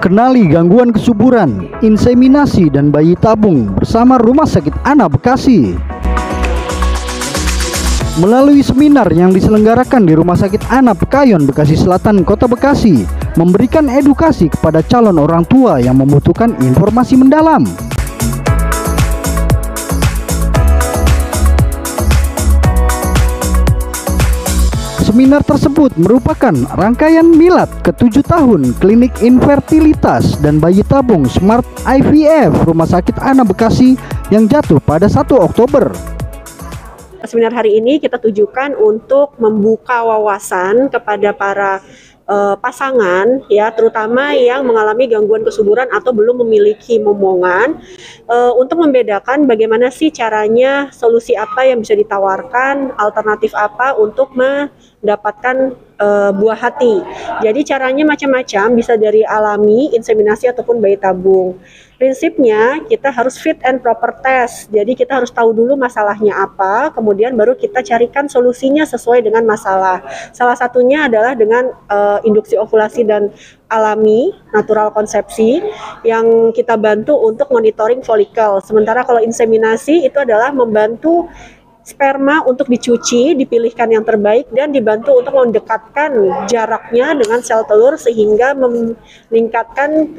Kenali gangguan kesuburan, inseminasi, dan bayi tabung bersama Rumah Sakit Ana Bekasi. Melalui seminar yang diselenggarakan di Rumah Sakit Ana Pekayon, Bekasi Selatan, Kota Bekasi, memberikan edukasi kepada calon orang tua yang membutuhkan informasi mendalam. Seminar tersebut merupakan rangkaian milad ke-7 tahun Klinik Infertilitas dan Bayi Tabung Smart IVF Rumah Sakit Ana Bekasi yang jatuh pada 1 Oktober. Seminar hari ini kita tujukan untuk membuka wawasan kepada para pasangan, ya, terutama yang mengalami gangguan kesuburan atau belum memiliki momongan, untuk membedakan bagaimana sih caranya, solusi apa yang bisa ditawarkan, alternatif apa untuk mendapatkan buah hati. Jadi caranya macam-macam, bisa dari alami, inseminasi ataupun bayi tabung. Prinsipnya kita harus fit and proper test. Jadi kita harus tahu dulu masalahnya apa, kemudian baru kita carikan solusinya sesuai dengan masalah. Salah satunya adalah dengan induksi ovulasi dan alami, natural konsepsi, yang kita bantu untuk monitoring folikel. Sementara kalau inseminasi itu adalah membantu sperma untuk dicuci, dipilihkan yang terbaik, dan dibantu untuk mendekatkan jaraknya dengan sel telur sehingga meningkatkan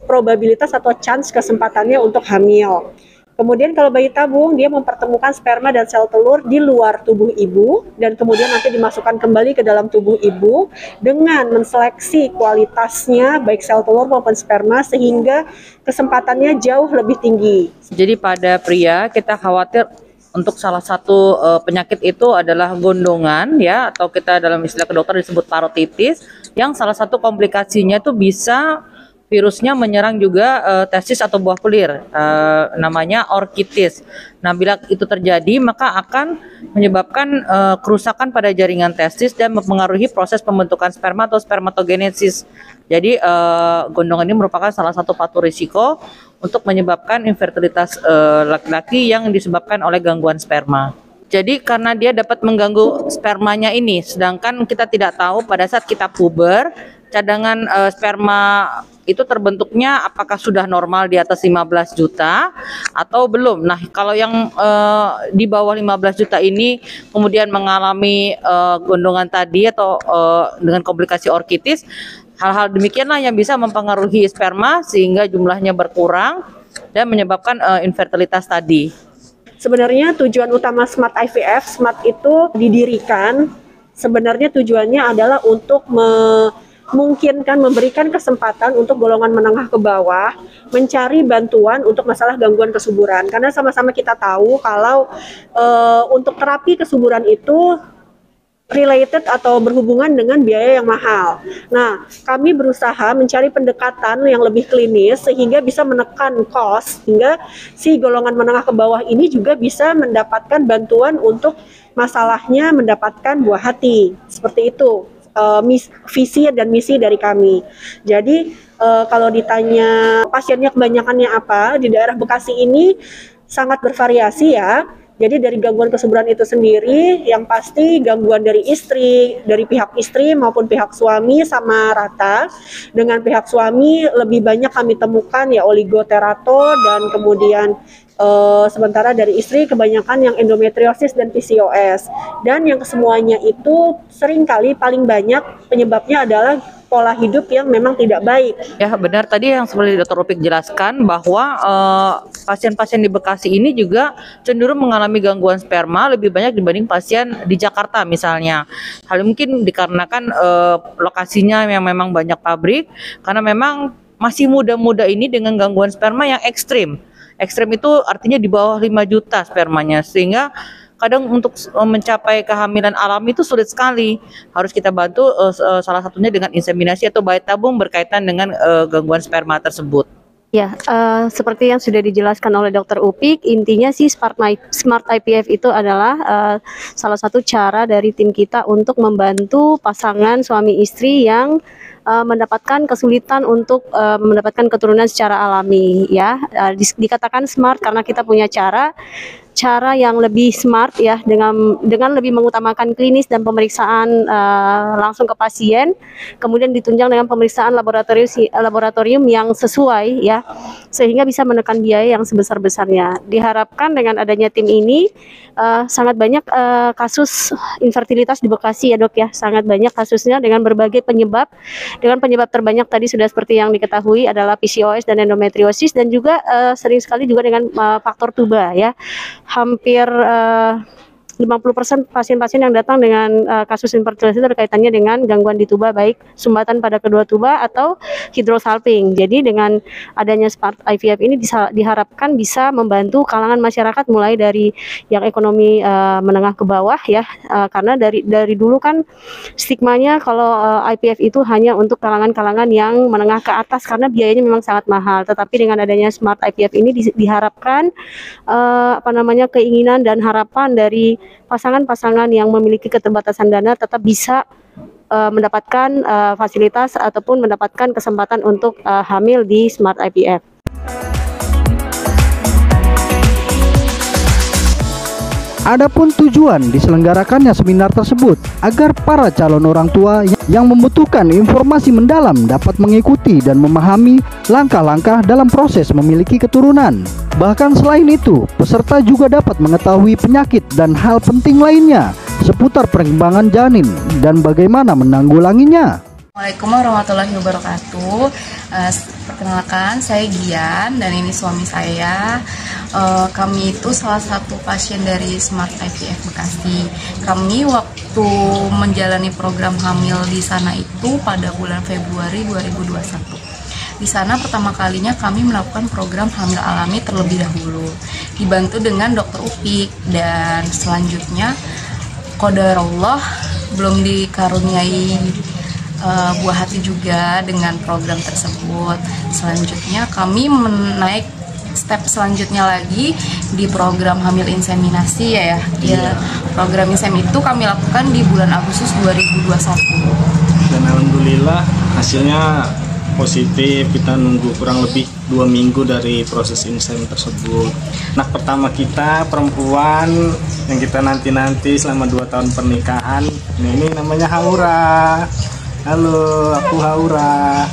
probabilitas atau chance kesempatannya untuk hamil. Kemudian kalau bayi tabung, dia mempertemukan sperma dan sel telur di luar tubuh ibu dan kemudian nanti dimasukkan kembali ke dalam tubuh ibu dengan menseleksi kualitasnya baik sel telur maupun sperma sehingga kesempatannya jauh lebih tinggi. Jadi pada pria kita khawatir untuk salah satu penyakit itu adalah gondongan, ya, atau kita dalam istilah kedokteran disebut parotitis, yang salah satu komplikasinya itu bisa virusnya menyerang juga testis atau buah pelir, namanya orkitis. Nah, bila itu terjadi maka akan menyebabkan kerusakan pada jaringan testis dan mempengaruhi proses pembentukan sperma atau spermatogenesis. Jadi gondongan ini merupakan salah satu faktor risiko untuk menyebabkan infertilitas laki-laki yang disebabkan oleh gangguan sperma. Jadi karena dia dapat mengganggu spermanya ini, sedangkan kita tidak tahu pada saat kita puber, cadangan sperma itu terbentuknya apakah sudah normal di atas 15 juta atau belum. Nah, kalau yang di bawah 15 juta ini kemudian mengalami gondongan tadi atau dengan komplikasi orkitis, hal-hal demikianlah yang bisa mempengaruhi sperma sehingga jumlahnya berkurang dan menyebabkan infertilitas tadi. Sebenarnya tujuan utama Smart IVF, Smart itu didirikan sebenarnya tujuannya adalah untuk memungkinkan, memberikan kesempatan untuk golongan menengah ke bawah mencari bantuan untuk masalah gangguan kesuburan. Karena sama-sama kita tahu kalau untuk terapi kesuburan itu related atau berhubungan dengan biaya yang mahal. Nah, kami berusaha mencari pendekatan yang lebih klinis sehingga bisa menekan cost, hingga si golongan menengah ke bawah ini juga bisa mendapatkan bantuan untuk masalahnya mendapatkan buah hati. Seperti itu visi dan misi dari kami. Jadi kalau ditanya pasiennya kebanyakannya apa, di daerah Bekasi ini sangat bervariasi, ya. Jadi dari gangguan kesuburan itu sendiri, yang pasti gangguan dari istri, dari pihak istri maupun pihak suami sama rata. Dengan pihak suami lebih banyak kami temukan ya oligoterato, dan kemudian sementara dari istri kebanyakan yang endometriosis dan PCOS. Dan yang kesemuanya itu seringkali paling banyak penyebabnya adalah pola hidup yang memang tidak baik. Ya, benar tadi yang seperti Dr. Upik jelaskan bahwa pasien-pasien di Bekasi ini juga cenderung mengalami gangguan sperma lebih banyak dibanding pasien di Jakarta misalnya. Hal mungkin dikarenakan lokasinya yang memang banyak pabrik, karena memang masih muda-muda ini dengan gangguan sperma yang ekstrim. Ekstrim itu artinya di bawah 5 juta spermanya, sehingga kadang untuk mencapai kehamilan alami itu sulit sekali. Harus kita bantu salah satunya dengan inseminasi atau bayi tabung berkaitan dengan gangguan sperma tersebut. Ya, seperti yang sudah dijelaskan oleh Dr. Upik, intinya sih Smart IVF itu adalah salah satu cara dari tim kita untuk membantu pasangan suami istri yang mendapatkan kesulitan untuk mendapatkan keturunan secara alami, ya. Dikatakan smart karena kita punya cara cara yang lebih smart ya, dengan lebih mengutamakan klinis dan pemeriksaan langsung ke pasien, kemudian ditunjang dengan pemeriksaan laboratorium yang sesuai ya, sehingga bisa menekan biaya yang sebesar-besarnya. Diharapkan dengan adanya tim ini sangat banyak kasus infertilitas di Bekasi ya Dok ya, sangat banyak kasusnya dengan berbagai penyebab. Dengan penyebab terbanyak tadi sudah seperti yang diketahui adalah PCOS dan endometriosis, dan juga sering sekali juga dengan faktor tuba ya. Hampir 50% pasien-pasien yang datang dengan kasus infertilitas itu berkaitannya dengan gangguan di tuba, baik sumbatan pada kedua tuba atau hidrosalping. Jadi dengan adanya Smart IVF ini diharapkan bisa membantu kalangan masyarakat mulai dari yang ekonomi menengah ke bawah ya, karena dari dulu kan stigmanya kalau IVF itu hanya untuk kalangan-kalangan yang menengah ke atas karena biayanya memang sangat mahal. Tetapi dengan adanya Smart IVF ini diharapkan keinginan dan harapan dari pasangan-pasangan yang memiliki keterbatasan dana tetap bisa mendapatkan fasilitas ataupun mendapatkan kesempatan untuk hamil di Smart IVF. Adapun tujuan diselenggarakannya seminar tersebut agar para calon orang tua yang membutuhkan informasi mendalam dapat mengikuti dan memahami langkah-langkah dalam proses memiliki keturunan. Bahkan selain itu, peserta juga dapat mengetahui penyakit dan hal penting lainnya seputar perkembangan janin dan bagaimana menanggulanginya. Assalamualaikum warahmatullahi wabarakatuh. Perkenalkan, saya Gian dan ini suami saya. Kami itu salah satu pasien dari Smart IVF Bekasi. Kami waktu menjalani program hamil di sana itu pada bulan Februari 2021. Di sana pertama kalinya kami melakukan program hamil alami terlebih dahulu, dibantu dengan Dokter Upik, dan selanjutnya qadarullah belum dikaruniai buah hati juga dengan program tersebut. Selanjutnya kami menaik step selanjutnya lagi di program hamil inseminasi ya. Program insem itu kami lakukan di bulan Agustus 2021. Dan alhamdulillah hasilnya positif. Kita nunggu kurang lebih 2 minggu dari proses insem tersebut. Anak pertama kita perempuan yang kita nanti-nanti selama 2 tahun pernikahan. Nah, ini namanya Haura. Halo, aku Haura.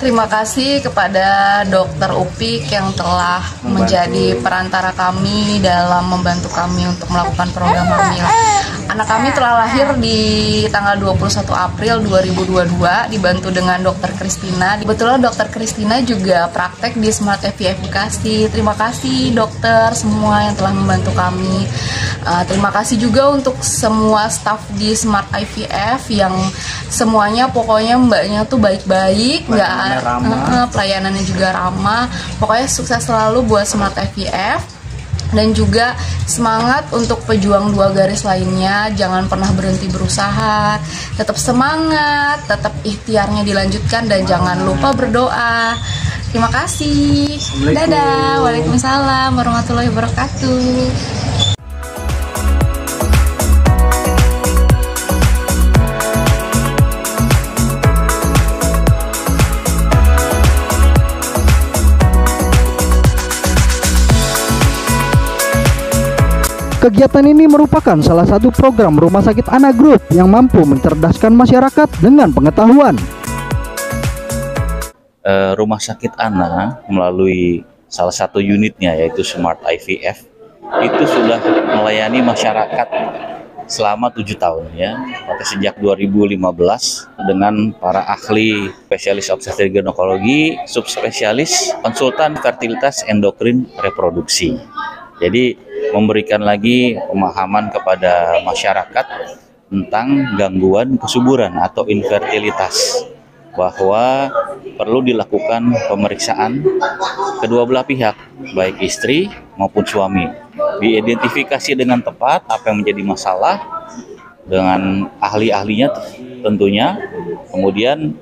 Terima kasih kepada Dokter Upik yang telah menjadi perantara kami dalam membantu kami untuk melakukan program hamil. Anak kami telah lahir di tanggal 21 April 2022 dibantu dengan Dokter Kristina. Kebetulan Dokter Kristina juga praktek di Smart IVF Bekasi. Terima kasih dokter semua yang telah membantu kami. Terima kasih juga untuk semua staf di Smart IVF yang semuanya pokoknya mbaknya tuh baik-baik, pelayanannya juga ramah. Pokoknya sukses selalu buat Smart IVF. Dan juga semangat untuk pejuang 2 garis lainnya, jangan pernah berhenti berusaha, tetap semangat, tetap ikhtiarnya dilanjutkan, dan jangan lupa berdoa. Terima kasih. Dadah. Waalaikumsalam warahmatullahi wabarakatuh. Kegiatan ini merupakan salah satu program Rumah Sakit Ana Group yang mampu mencerdaskan masyarakat dengan pengetahuan. Rumah Sakit Ana melalui salah satu unitnya yaitu Smart IVF itu sudah melayani masyarakat selama 7 tahun ya. Sejak 2015 dengan para ahli spesialis obstetrik ginekologi, subspesialis, konsultan fertilitas endokrin reproduksi. Jadi memberikan lagi pemahaman kepada masyarakat tentang gangguan kesuburan atau infertilitas, bahwa perlu dilakukan pemeriksaan kedua belah pihak, baik istri maupun suami, diidentifikasi dengan tepat apa yang menjadi masalah dengan ahli-ahlinya tentunya, kemudian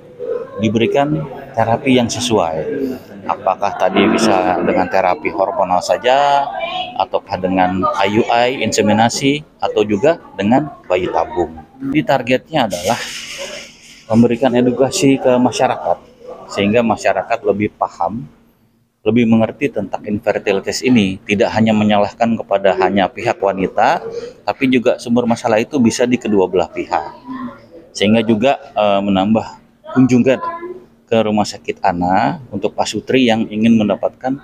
diberikan terapi yang sesuai. Apakah tadi bisa dengan terapi hormonal saja, ataukah dengan IUI, inseminasi, atau juga dengan bayi tabung. Jadi targetnya adalah memberikan edukasi ke masyarakat, sehingga masyarakat lebih paham lebih mengerti tentang infertilitas ini, tidak hanya menyalahkan kepada hanya pihak wanita, tapi juga sumber masalah itu bisa di kedua belah pihak. Sehingga juga menambah kunjungan ke Rumah Sakit Ana untuk pasutri yang ingin mendapatkan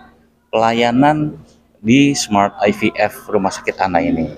pelayanan di Smart IVF Rumah Sakit Ana ini.